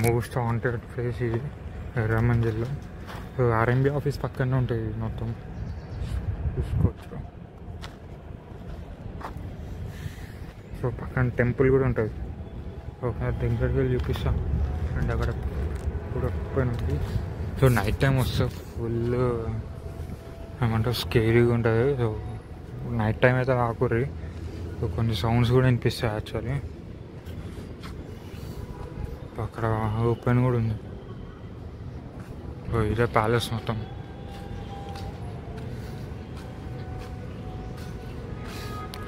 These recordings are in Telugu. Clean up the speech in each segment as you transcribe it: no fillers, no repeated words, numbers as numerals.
మోస్ట్ హాంటెడ్ ప్లేస్ ఇది ఎర్రమంజిల్లో. సో ఆర్ఎంబి ఆఫీస్ పక్కనే ఉంటుంది మొత్తం, చూసుకోవచ్చు. సో పక్కన టెంపుల్ కూడా ఉంటుంది. ఒకసారి దగ్గరికి వెళ్ళి చూపిస్తాం. అండ్ అక్కడ కూడా ఉంది. సో నైట్ టైం వస్తే ఫుల్ ఏమంటారు స్కేరీగా ఉంటుంది. సో నైట్ టైం అయితే రాకూర్రి. సో కొన్ని సౌండ్స్ కూడా వినిపిస్తాయి యాక్చువల్లీ. అక్కడ ఓపెన్ కూడా ఉంది. సో ఇదే ప్యాలెస్ మొత్తం.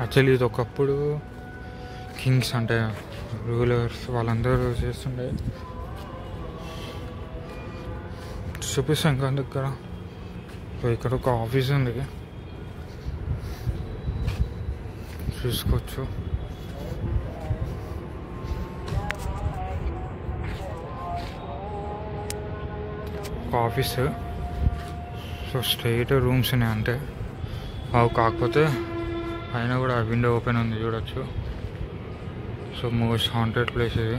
యాక్చువల్లీ ఇది ఒకప్పుడు కింగ్స్ అంటే రూలర్స్ వాళ్ళందరూ చేస్తుండే. చూపిస్తాం ఇంకా దగ్గర. సో ఇక్కడ ఒక ఆఫీస్ ఉంది, చూసుకోవచ్చు. ఒక ఆఫీస్. సో స్ట్రైట్ రూమ్స్ ఉన్నాయి అంతే. అవి కాకపోతే పైన కూడా విండో ఓపెన్ ఉంది, చూడొచ్చు. సో మోస్ట్ హాంటెడ్ ప్లేస్ ఇది.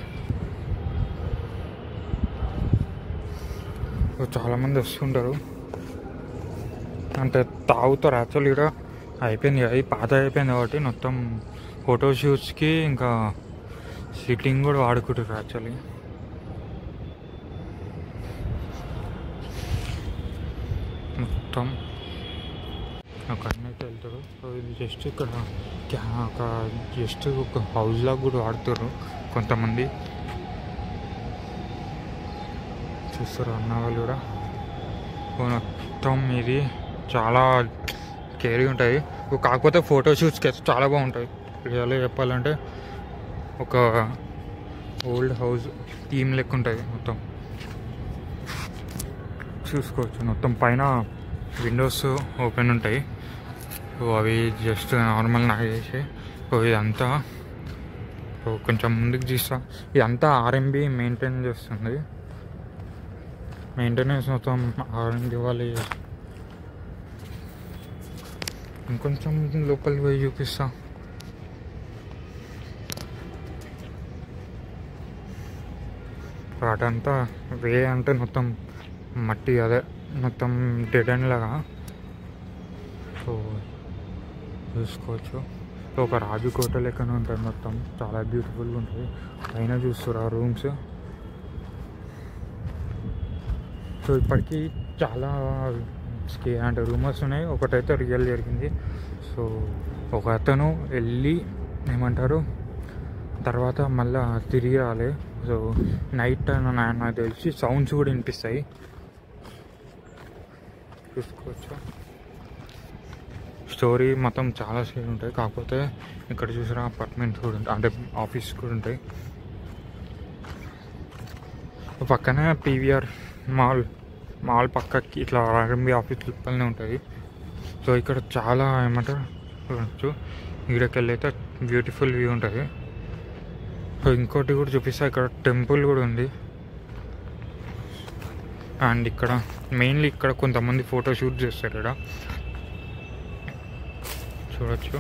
సో చాలామంది వస్తుంటారు, అంటే తాగుతారు. యాక్చువల్లీ ఇక్కడ అయిపోయింది, అది పాత అయిపోయింది కాబట్టి మొత్తం ఫోటోషూట్స్కి ఇంకా సిట్టింగ్ కూడా వాడుకుంటారు యాక్చువల్లీ. మొత్తం ఒక అన్నైతే వెళ్తారు. సో ఇది జస్ట్ ఇక్కడ ఒక జస్ట్ ఒక హౌస్ లాగా కూడా వాడుతారు కొంతమంది, చూస్తారు అన్న వాళ్ళు కూడా. మొత్తం ఇది చాలా కేరీ ఉంటుంది. కాకపోతే ఫోటోషూట్స్కి అయితే చాలా బాగుంటుంది. రియల్గా చెప్పాలంటే ఒక ఓల్డ్ హౌస్ థీమ్ లెక్క ఉంటుంది మొత్తం, చూసుకోవచ్చు. మొత్తం పైన విండోస్ ఓపెన్ ఉంటాయి. సో అవి జస్ట్ నార్మల్ నాకు చేసి. సో ఇదంతా కొంచెం ముందుకు తీస్తా. ఇదంతా ఆర్ఎంబి మెయింటైన్ చేస్తుంది. మెయింటెనెన్స్ మొత్తం ఆర్ఎంబి వాళ్ళు. ఇంకొంచెం లోపలికి పోయి చూపిస్తా. వాటంతా వే అంటే మొత్తం మట్టి, అదే మొత్తం డెడ్ ఎండ్ లాగా. సో చూసుకోవచ్చు. ఒక రాజకోట లెక్కనే ఉంటుంది మొత్తం, చాలా బ్యూటిఫుల్గా ఉంటుంది. పైన చూస్తారు ఆ రూమ్స్. సో ఇప్పటికీ చాలా అంటే రూమర్స్ ఉన్నాయి. ఒకటైతే రియల్ జరిగింది. సో ఒక అతను వెళ్ళి ఏమంటారు తర్వాత మళ్ళీ తిరిగి రాలే. సో నైట్ నాకు తెలిసి సౌండ్స్ కూడా వినిపిస్తాయి, చూసుకోవచ్చు. స్టోరీ మొత్తం చాలా సీన్ ఉంటాయి. కాకపోతే ఇక్కడ చూసిన అపార్ట్మెంట్స్ కూడా ఉంటాయి, అంటే ఆఫీస్ కూడా ఉంటాయి. పక్కనే పీవీఆర్ మాల్ పక్కకి ఇట్లా ఆర్ఎంబి ఆఫీస్ లోపలనే ఉంటుంది. సో ఇక్కడ చాలా ఏమంటారు చూడచ్చు. ఇక్కడికి వెళ్ళి అయితే బ్యూటిఫుల్ వ్యూ ఉంటుంది. సో ఇంకోటి కూడా చూపిస్తా. ఇక్కడ టెంపుల్ కూడా ఉంది. అండ్ ఇక్కడ మెయిన్లీ ఇక్కడ కొంతమంది ఫోటో షూట్ చేస్తారు. ఇక్కడ చూడొచ్చు.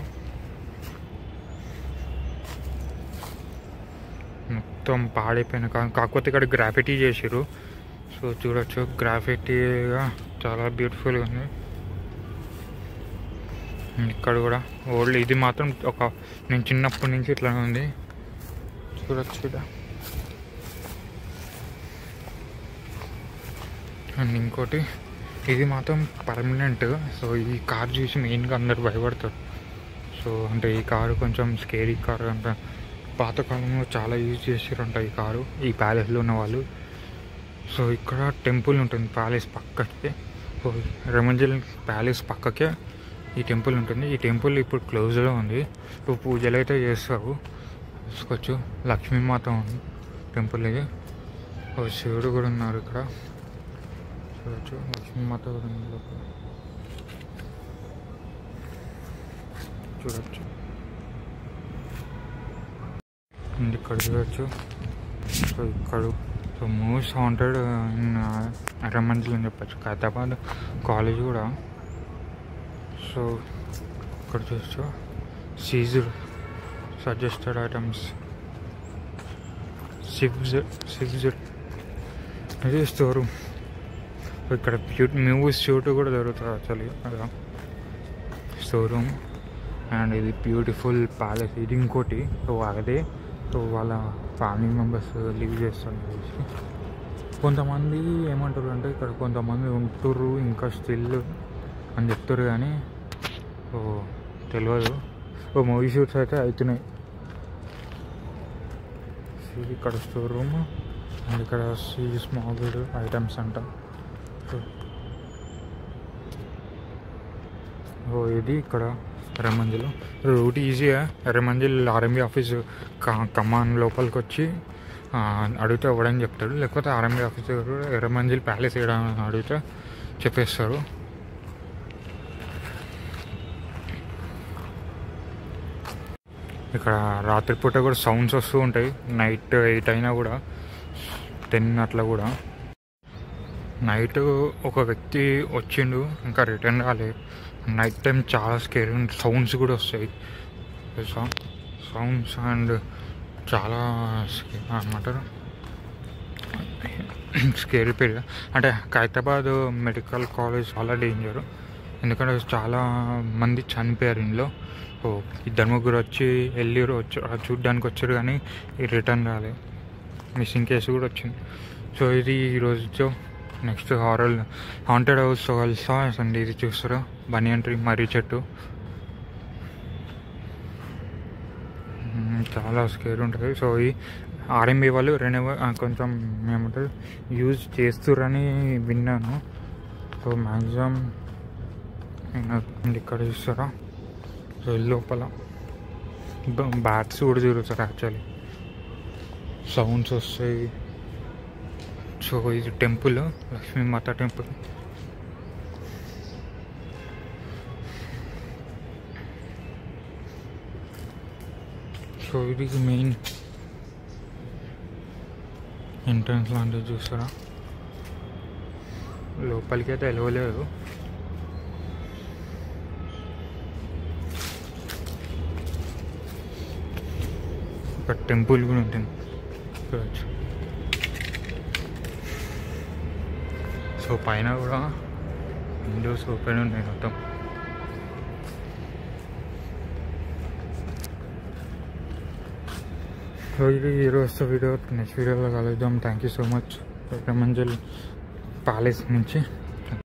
మొత్తం పాడైపోయిన కాకపోతే ఇక్కడ గ్రాఫిటీ చేసారు. సో చూడొచ్చు, గ్రాఫిటీగా చాలా బ్యూటిఫుల్గా ఉంది. ఇక్కడ కూడా ఓల్డ్, ఇది మాత్రం నేను చిన్నప్పటి నుంచి ఇట్లా ఉంది, చూడొచ్చు ఇక్కడ. అండ్ ఇంకోటి ఇది మాత్రం పర్మనెంట్. సో ఈ కార్ చూసి మెయిన్గా అందరు భయపడతారు. సో అంటే ఈ కారు కొంచెం స్కేరీ కారు అంట. పాతకాలంలో చాలా యూజ్ చేసారంట ఈ కారు, ఈ ప్యాలెస్లో ఉన్న వాళ్ళు. సో ఇక్కడ టెంపుల్ ఉంటుంది ప్యాలెస్ పక్కకే. సో ఎర్రమంజిల్ ప్యాలెస్ పక్కకే ఈ టెంపుల్ ఉంటుంది. ఈ టెంపుల్ ఇప్పుడు క్లోజ్లో ఉంది. ఇప్పుడు పూజలు అయితే చేస్తారు, చూసుకోవచ్చు. లక్ష్మీమాత ఉంది టెంపుల్ ఇది. శివుడు కూడా ఉన్నారు ఇక్కడ, చూడవచ్చు. లక్ష్మీమాత కూడా ఉంది లోపల, చూడవచ్చు. ఇక్కడ చూడవచ్చు. సో ఇక్కడ so most haunted in Erram Manzil అని చెప్పచ్చు. ఖైరతాబాద్ కాలేజ్ కూడా. సో ఇక్కడ చూడచ్చు. సీజ్డ్ సజెస్టెడ్ ఐటమ్స్, సిక్స్డ్ ఇది స్టోర్ రూమ్. ఇక్కడ మూవీస్ షూట్ కూడా జరుగుతుంది యాక్చువల్లీ అలా. స్టోర్ రూమ్ అండ్ ఇది బ్యూటిఫుల్ ప్యాలెస్. ఇది ఇంకోటి. సో అదే సో వాళ్ళ ఫ్యామిలీ మెంబర్స్ లివ్ చేస్తారు. కొంతమంది ఏమంటారు అంటే ఇక్కడ కొంతమంది ఉంటుర్రు ఇంకా స్టిల్ అని చెప్తారు కానీ సో తెలియదు. సో మూవీ షూట్స్ అయితే అవుతున్నాయి. ఇక్కడ స్టోర్ రూమ్ అండ్ ఇక్కడ స్మాగ్డ్ ఐటమ్స్ అంట. సో ఇది ఇక్కడ ఎర్రమంజిల్ రూట్ ఈజీగా. ఎర్రమంజిల్ ఆర్ఎంబీ ఆఫీస్ కమాన్ లోపలికి వచ్చి అడిగితే ఇవ్వడని చెప్తాడు. లేకపోతే ఆర్ఎంబీ ఆఫీస్ ఎర్రమంజిల్ ప్యాలెస్ వేయడం అడిగితే చెప్పేస్తారు. ఇక్కడ రాత్రిపూట కూడా సౌండ్స్ వస్తూ ఉంటాయి. నైట్ 8 అయినా కూడా 10 అట్లా కూడా. నైట్ ఒక వ్యక్తి వచ్చిండు ఇంకా రిటర్న్ కాలేదు. నైట్ టైం చాలా స్కేరీ సౌండ్స్ కూడా వస్తాయి తెలుసా. సౌండ్స్ అండ్ చాలా ఏమంటారు స్కేరీ పీరియడ్. అంటే హైదరాబాద్ మెడికల్ కాలేజ్ చాలా డేంజర్. ఎందుకంటే చాలా మంది చనిపోయారు ఇందులో. ఓ 2-3 వచ్చి వెళ్ళారు చూడ్డానికి వచ్చారు కానీ రిటర్న్ రాలేదు. మిస్సింగ్ కేసు కూడా వచ్చింది. సో ఇది ఈరోజు నెక్స్ట్ హాంటెడ్ హౌస్ కలిసా అండి. ఇది చూస్తారా బనియన్ ట్రీ మర్రి చెట్టు చాలా స్కేర్ ఉంటుంది. సో ఈ ఆర్ఎంబీ వాళ్ళు కొంచెం ఏమంటారు యూజ్ చేస్తురని విన్నాను. సో మ్యాక్సిమం ఇక్కడ చూస్తారా. సో లోపల బ్యాట్స్ కూడా తిరుగుతారు యాక్చువల్లీ. సౌండ్స్ వస్తాయి. సో ఇది టెంపుల్ లక్ష్మీమాత టెంపుల్. సో ఇది మెయిన్ ఎంట్రన్స్ లాంటివి చూస్తారా. లోపలికి అయితే వెళ్ళలేదు. ఇక్కడ టెంపుల్ కూడా ఉంటుంది చూడచ్చు. సో పైన కూడా విండోస్ ఓపెన్ ఉన్నాయి మొత్తం. సో ఇది ఈరోజు వీడియో. నెక్స్ట్ వీడియోలో కలుద్దాం. Thank you so much Erram Manzil palace నుంచి.